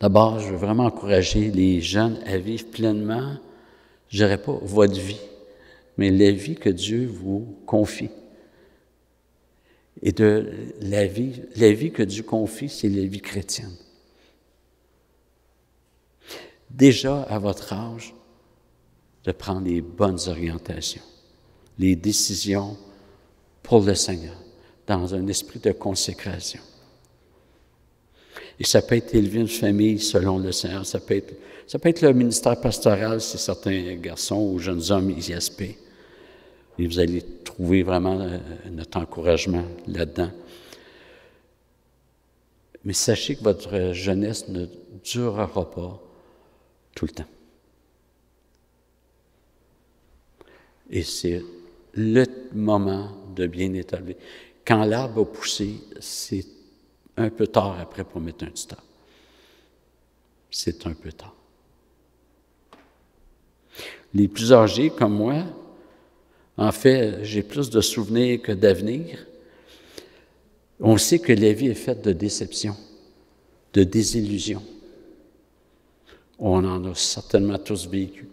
D'abord, je veux vraiment encourager les jeunes à vivre pleinement, je ne dirais pas votre vie, mais la vie que Dieu vous confie. Et la vie que Dieu confie, c'est la vie chrétienne. Déjà, à votre âge, de prendre les bonnes orientations, les décisions pour le Seigneur, dans un esprit de consécration. Et ça peut être élever une famille selon le Seigneur, ça peut être le ministère pastoral si certains garçons ou jeunes hommes y aspirent. Et vous allez trouver vraiment notre encouragement là-dedans. Mais sachez que votre jeunesse ne durera pas tout le temps. Et c'est le moment de bien établir. Quand l'arbre a poussé, c'est un peu tard après pour mettre un stop. C'est un peu tard. Les plus âgés comme moi, en fait, j'ai plus de souvenirs que d'avenir. On sait que la vie est faite de déceptions, de désillusions. On en a certainement tous vécu.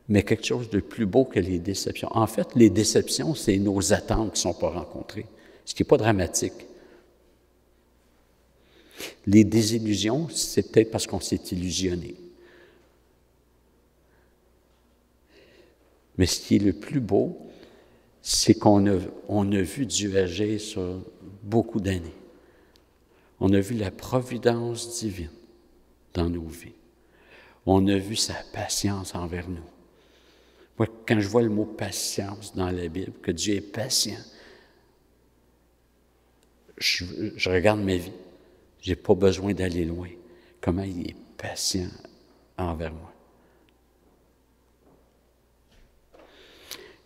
Mais quelque chose de plus beau que les déceptions. En fait, les déceptions, c'est nos attentes qui ne sont pas rencontrées, ce qui n'est pas dramatique. Les désillusions, c'est peut-être parce qu'on s'est illusionné. Mais ce qui est le plus beau, c'est qu'on a vu Dieu agir sur beaucoup d'années. On a vu la providence divine dans nos vies. On a vu sa patience envers nous. Moi, quand je vois le mot patience dans la Bible, que Dieu est patient, je regarde ma vie. Je n'ai pas besoin d'aller loin. Comment il est patient envers moi.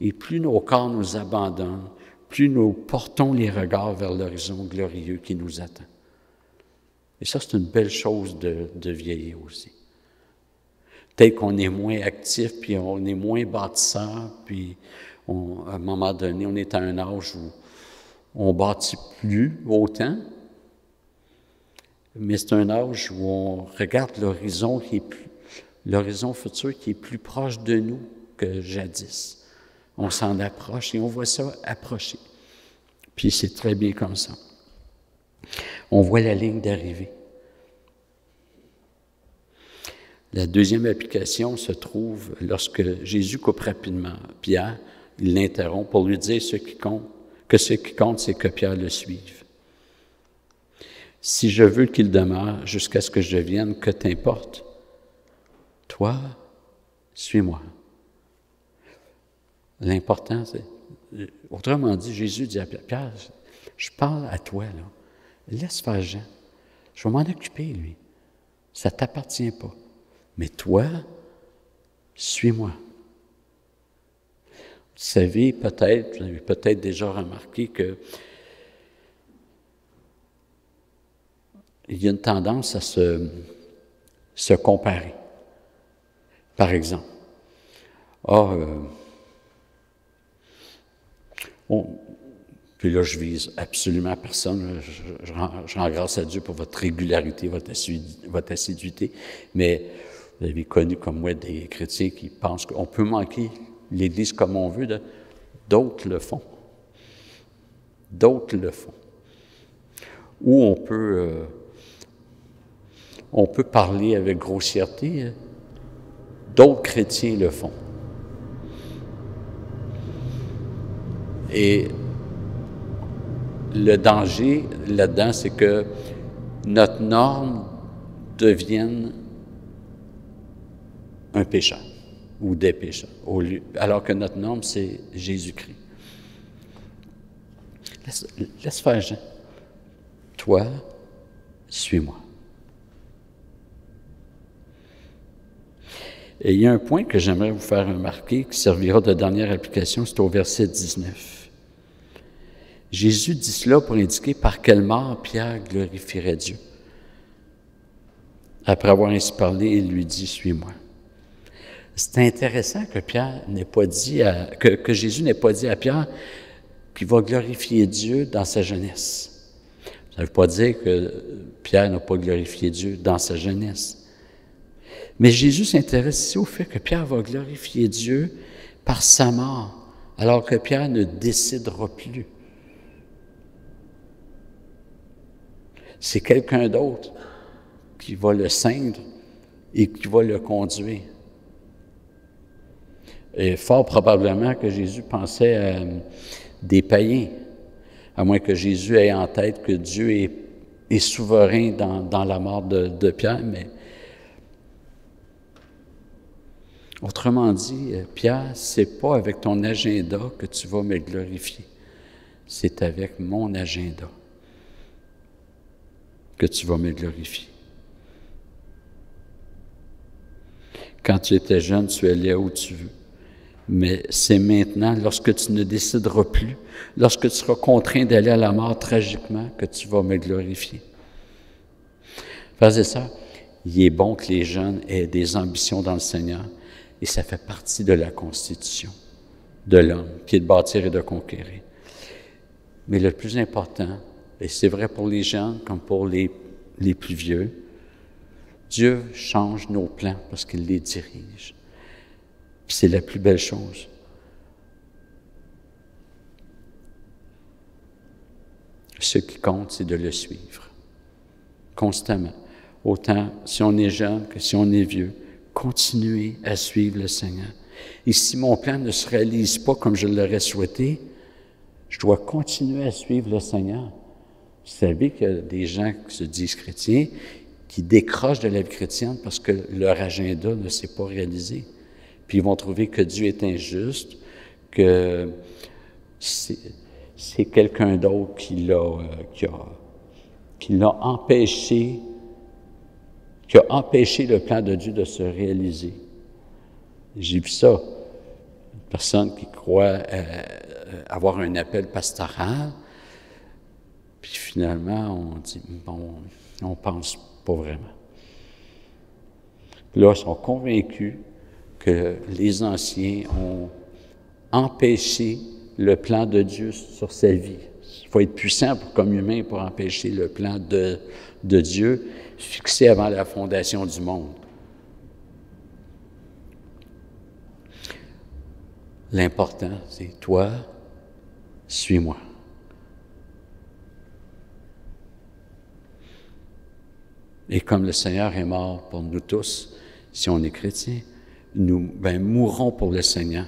Et plus nos corps nous abandonnent, plus nous portons les regards vers l'horizon glorieux qui nous attend. Et ça, c'est une belle chose de vieillir aussi. Peut-être qu'on est moins actif, puis on est moins bâtisseur, puis à un moment donné, on est à un âge où on ne bâtit plus autant, mais c'est un âge où on regarde l'horizon futur qui est plus proche de nous que jadis. On s'en approche et on voit ça approcher. Puis c'est très bien comme ça. On voit la ligne d'arrivée. La deuxième application se trouve lorsque Jésus coupe rapidement Pierre, il l'interrompt pour lui dire ce qui compte, c'est que Pierre le suive. Si je veux qu'il demeure jusqu'à ce que je vienne, que t'importe? Toi, suis-moi. L'important, c'est... Autrement dit, Jésus dit à Pierre, Pierre, je parle à toi, là. Laisse faire Jean. Je vais m'en occuper, lui. Ça ne t'appartient pas. Mais toi, suis-moi. Vous savez, peut-être, vous avez peut-être déjà remarqué que il y a une tendance à se comparer. Par exemple, puis là, je vise absolument personne. Je rends grâce à Dieu pour votre régularité, votre assiduité. Mais vous avez connu comme moi des chrétiens qui pensent qu'on peut manquer l'Église comme on veut. D'autres le font. D'autres le font. Ou on peut parler avec grossièreté. D'autres chrétiens le font. Et le danger là-dedans, c'est que notre norme devienne un pécheur ou des pécheurs, alors que notre norme, c'est Jésus-Christ. Laisse faire Jean. Toi, suis-moi. Et il y a un point que j'aimerais vous faire remarquer qui servira de dernière application, c'est au verset 19. Jésus dit cela pour indiquer par quelle mort Pierre glorifierait Dieu. Après avoir ainsi parlé, il lui dit « Suis-moi ». C'est intéressant que Pierre n'ait pas dit que Jésus n'ait pas dit à Pierre qu'il va glorifier Dieu dans sa jeunesse. Ça ne veut pas dire que Pierre n'a pas glorifié Dieu dans sa jeunesse. Mais Jésus s'intéresse ici au fait que Pierre va glorifier Dieu par sa mort, alors que Pierre ne décidera plus. C'est quelqu'un d'autre qui va le ceindre et qui va le conduire. Et fort probablement que Jésus pensait à des païens, à moins que Jésus ait en tête que Dieu est souverain dans la mort de Pierre, mais autrement dit, Pierre, c'est pas avec ton agenda que tu vas me glorifier, c'est avec mon agenda que tu vas me glorifier. Quand tu étais jeune, tu allais où tu veux. Mais c'est maintenant, lorsque tu ne décideras plus, lorsque tu seras contraint d'aller à la mort tragiquement, que tu vas me glorifier. Frères et sœurs, il est bon que les jeunes aient des ambitions dans le Seigneur, et ça fait partie de la constitution de l'homme, qui est de bâtir et de conquérir. Mais le plus important, et c'est vrai pour les jeunes comme pour les plus vieux, Dieu change nos plans parce qu'il les dirige. Puis c'est la plus belle chose. Ce qui compte, c'est de le suivre, constamment. Autant si on est jeune que si on est vieux, continuez à suivre le Seigneur. Et si mon plan ne se réalise pas comme je l'aurais souhaité, je dois continuer à suivre le Seigneur. Vous savez qu'il y a des gens qui se disent chrétiens, qui décrochent de la vie chrétienne parce que leur agenda ne s'est pas réalisé. Puis ils vont trouver que Dieu est injuste, que c'est quelqu'un d'autre qui l'a empêché, qui a empêché le plan de Dieu de se réaliser. J'ai vu ça. Une personne qui croit avoir un appel pastoral, puis finalement, on dit, bon, on pense pas vraiment. Puis là, ils sont convaincus que les anciens ont empêché le plan de Dieu sur sa vie. Il faut être puissant comme humain pour empêcher le plan de Dieu fixé avant la fondation du monde. L'important, c'est toi, suis-moi. Et comme le Seigneur est mort pour nous tous, si on est chrétien, nous mourrons pour le Seigneur.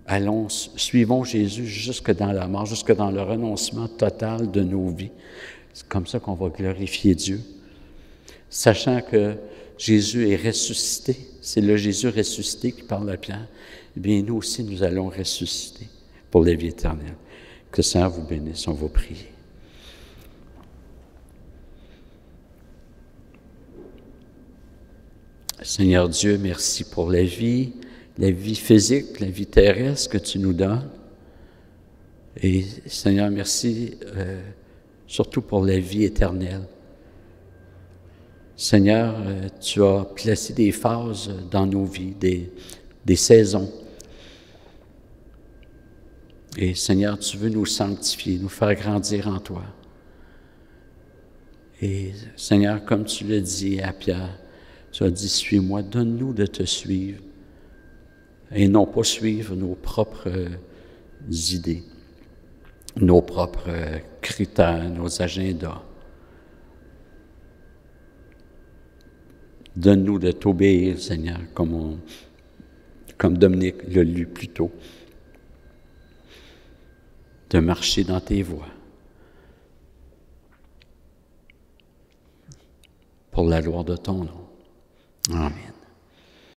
Allons, suivons Jésus jusque dans la mort, jusque dans le renoncement total de nos vies. C'est comme ça qu'on va glorifier Dieu, sachant que Jésus est ressuscité, c'est le Jésus ressuscité qui parle à Pierre, eh bien nous aussi nous allons ressusciter pour la vie éternelle. Que le Seigneur vous bénisse, on va prier. Seigneur Dieu, merci pour la vie physique, la vie terrestre que tu nous donnes. Et Seigneur, merci surtout pour la vie éternelle. Seigneur, tu as placé des phases dans nos vies, des saisons. Et Seigneur, tu veux nous sanctifier, nous faire grandir en toi. Et Seigneur, comme tu l'as dit à Pierre, tu as dit, suis-moi, donne-nous de te suivre et non pas suivre nos propres idées, nos propres critères, nos agendas. Donne-nous de t'obéir, Seigneur, comme Dominique l'a lu plus tôt, de marcher dans tes voies pour la gloire de ton nom. Amen.